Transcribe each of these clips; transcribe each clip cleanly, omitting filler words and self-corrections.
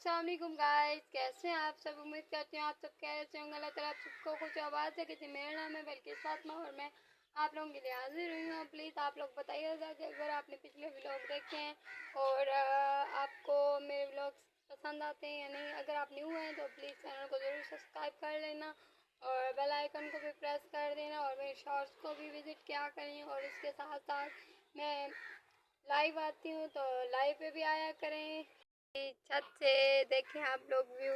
अस्सलाम वालेकुम गाइस, कैसे हैं आप सब। उम्मीद करती हूँ आप सब कैसे होंगे। अल्लाह ताला आप सबको कुछ आवाज़ है किसी मेरा नाम है बल्कि फातिमा और मैं आप लोगों के लिए हाजिर हुई हूँ। प्लीज़ आप लोग बताइएगा कि अगर आपने पिछले व्लॉग देखे हैं और आपको मेरे व्लॉग्स पसंद आते हैं या नहीं। अगर आप न्यू हैं तो प्लीज़ चैनल को ज़रूर सब्सक्राइब कर लेना और बेल आइकन को भी प्रेस कर देना और मेरे शॉर्ट्स को भी विज़िट किया करें। और इसके साथ साथ मैं लाइव आती हूँ तो लाइव पे भी आया करें। छत से देखें आप लोग व्यू,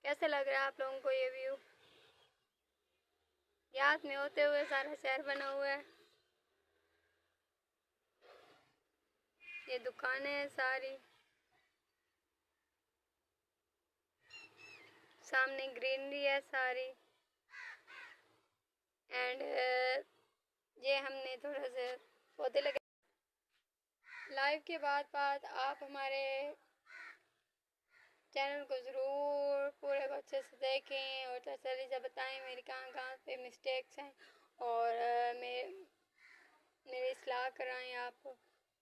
कैसे लग रहा है आप लोगों को ये व्यू। याद में होते हुए सारा शहर बना हुआ है। ये दुकानें हैं सारी, सामने ग्रीनरी है सारी। एंड ये हमने थोड़ा सा पौधे लगे। लाइव के बाद आप हमारे चैनल को ज़रूर पूरे को अच्छे से देखें और तसल्ली से बताएं मेरी कहाँ कहाँ पे मिस्टेक्स हैं और मेरी इस्लाह कराएं आप।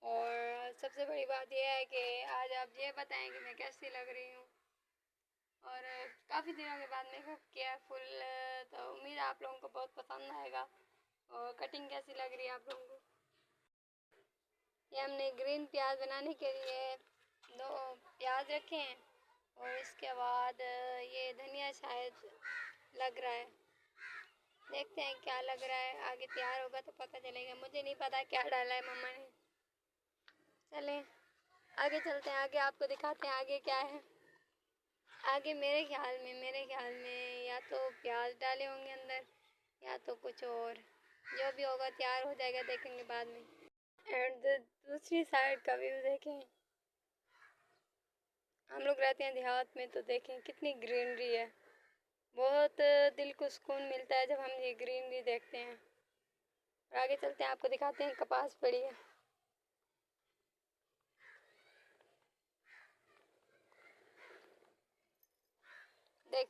और सबसे बड़ी बात यह है कि आज आप ये बताएं कि मैं कैसी लग रही हूँ। और काफ़ी दिनों के बाद मेकअप किया फुल, तो उम्मीद आप लोगों को बहुत पसंद आएगा। और कटिंग कैसी लग रही है आप लोगों को। ये हमने ग्रीन प्याज बनाने के लिए 2 प्याज रखे हैं और इसके बाद ये धनिया शायद लग रहा है। देखते हैं क्या लग रहा है, आगे तैयार होगा तो पता चलेगा। मुझे नहीं पता क्या डाला है मम्मा ने। चलें आगे चलते हैं, आगे आपको दिखाते हैं आगे क्या है। आगे मेरे ख्याल में या तो प्याज डाले होंगे अंदर या तो कुछ और। जो भी होगा तैयार हो जाएगा, देखेंगे बाद में। एंड दूसरी साइड का व्यू देखें। हम लोग रहते हैं देहात में तो देखें कितनी ग्रीनरी है। बहुत दिल को सुकून मिलता है जब हम ये ग्रीनरी देखते हैं। और आगे चलते हैं, आपको दिखाते हैं कपास पड़ी है। देख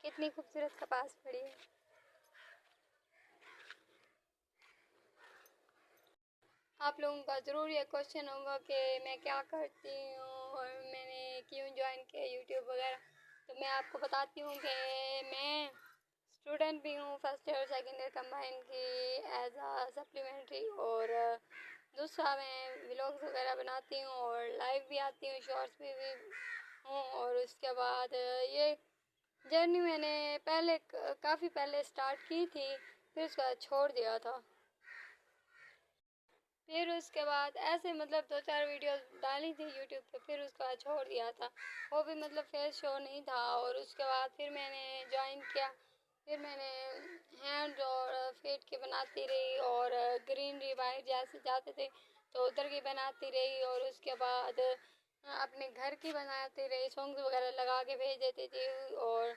कितनी खूबसूरत कपास पड़ी है। आप लोगों का ज़रूर ये क्वेश्चन होगा कि मैं क्या करती हूँ और मैंने क्यों ज्वाइन किया यूट्यूब वगैरह। तो मैं आपको बताती हूँ कि मैं स्टूडेंट भी हूँ first year second year combine की एज आ सप्लीमेंट्री। और दूसरा मैं व्लॉग्स वगैरह बनाती हूँ और लाइव भी आती हूँ, शॉर्ट्स भी हूँ। और उसके बाद ये जर्नी मैंने काफ़ी पहले स्टार्ट की थी, फिर उसके बाद छोड़ दिया था। फिर उसके बाद ऐसे मतलब 2-4 वीडियोस डाली थी यूट्यूब पे, फिर उसके बाद छोड़ दिया था। वो भी मतलब फेस शो नहीं था। और उसके बाद फिर मैंने ज्वाइन किया। फिर मैंने हैंड और फेट के बनाती रही और ग्रीनरी बाहर जैसे जाते थे तो उधर की बनाती रही। और उसके बाद अपने घर की बनाती रही, सॉन्ग्स वगैरह लगा के भेज देती थी और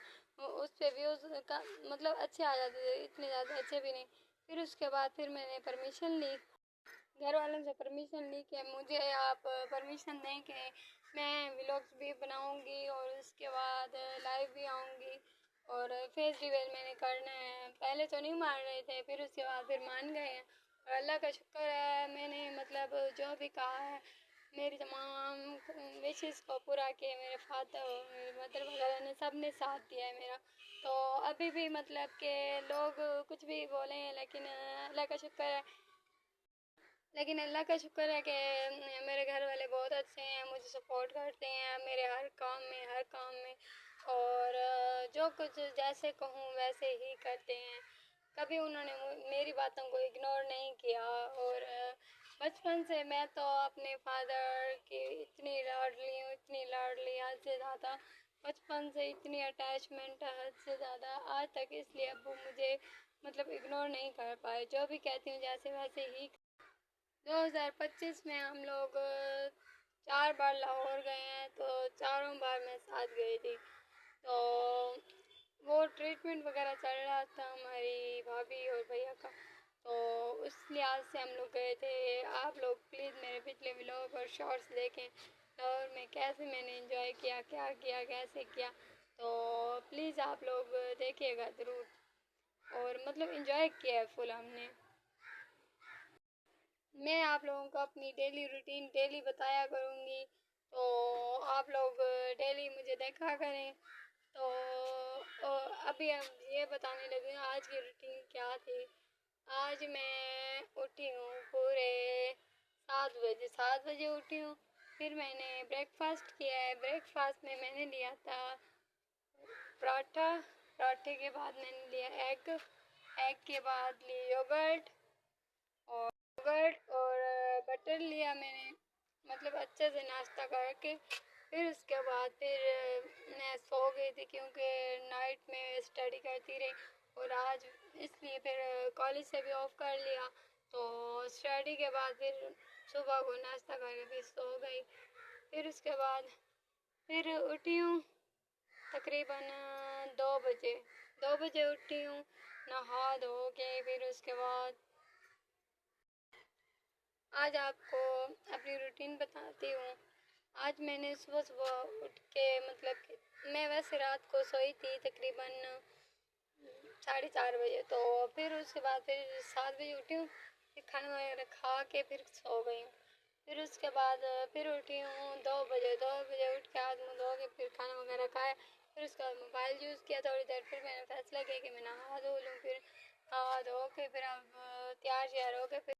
उस पर व्यूज़ का मतलब अच्छे आ जाते थे, इतने ज़्यादा अच्छे भी नहीं। फिर उसके बाद फिर मैंने परमिशन ली, घर वालों से परमिशन ली कि मुझे आप परमिशन दें कि मैं व्लॉग्स भी बनाऊंगी और उसके बाद लाइव भी आऊंगी और फेस रिवील मैंने करना है। पहले तो नहीं मान रहे थे, फिर उसके बाद फिर मान गए हैं। और अल्लाह का शुक्र है, मैंने मतलब जो भी कहा है मेरी तमाम विशेस को पूरा किया। मेरे फादर और मेरे मदर वगैरह ने सब ने साथ दिया है मेरा। तो अभी भी मतलब कि लोग कुछ भी बोले हैं लेकिन अल्लाह का शुक्र है। लेकिन अल्लाह का शुक्र है कि मेरे घर वाले बहुत अच्छे हैं, मुझे सपोर्ट करते हैं मेरे हर काम में। और जो कुछ जैसे कहूँ वैसे ही करते हैं। कभी उन्होंने मेरी बातों को इग्नोर नहीं किया। और बचपन से मैं तो अपने फादर की इतनी लाडली हद से ज़्यादा। बचपन से इतनी अटैचमेंट है हद से ज़्यादा आज तक, इसलिए अब वो मुझे मतलब इग्नोर नहीं कर पाए। जो भी कहती हूँ जैसे वैसे ही। 2025 में हम लोग 4 बार लाहौर गए हैं, तो चारों बार मैं साथ गई थी। तो वो ट्रीटमेंट वगैरह चल रहा था हमारी भाभी और भैया का, तो उस लिहाज से हम लोग गए थे। आप लोग प्लीज़ मेरे पिछले व्लॉग और शॉर्ट्स देखें और मैं कैसे मैंने इंजॉय किया, क्या किया, कैसे किया। तो प्लीज़ आप लोग देखिएगा ज़रूर। और मतलब इंजॉय किया है फुल हमने। मैं आप लोगों को अपनी डेली रूटीन डेली बताया करूँगी, तो आप लोग डेली मुझे देखा करें। तो अभी हम ये बताने लगी हूँ आज की रूटीन क्या थी। आज मैं उठी हूँ पूरे 7 बजे, 7 बजे उठी हूँ। फिर मैंने ब्रेकफास्ट किया है। ब्रेकफास्ट में मैंने लिया था पराठा, पराठे के बाद मैंने लिया एग, एग के बाद ली योगर्ट और बटर लिया मैंने, मतलब अच्छे से नाश्ता करके। फिर उसके बाद मैं सो गई थी क्योंकि नाइट में स्टडी करती रही, और आज इसलिए फिर कॉलेज से भी ऑफ कर लिया। तो स्टडी के बाद फिर सुबह को नाश्ता करके फिर सो गई। फिर उसके बाद फिर उठी हूँ तकरीबन 2 बजे, 2 बजे उठी हूँ, नहा धो के। फिर उसके बाद आज आपको अपनी रूटीन बताती हूँ। आज मैंने सुबह सुबह उठ के, मतलब कि मैं वैसे रात को सोई थी तकरीबन 4:30 बजे, तो फिर उसके बाद फिर 7 बजे उठी हूँ। फिर खाना वगैरह खा के फिर सो गई हूँ। फिर उसके बाद फिर उठी हूँ 2 बजे, 2 बजे उठ के हाथ मुँह धो के फिर खाना वगैरह खाया। फिर उसके बाद मोबाइल यूज़ किया थोड़ी देर। फिर मैंने फैसला किया कि मैं नहा धो लूँ। फिर नहा धो के फिर अब तैयार श्यार हो के फिर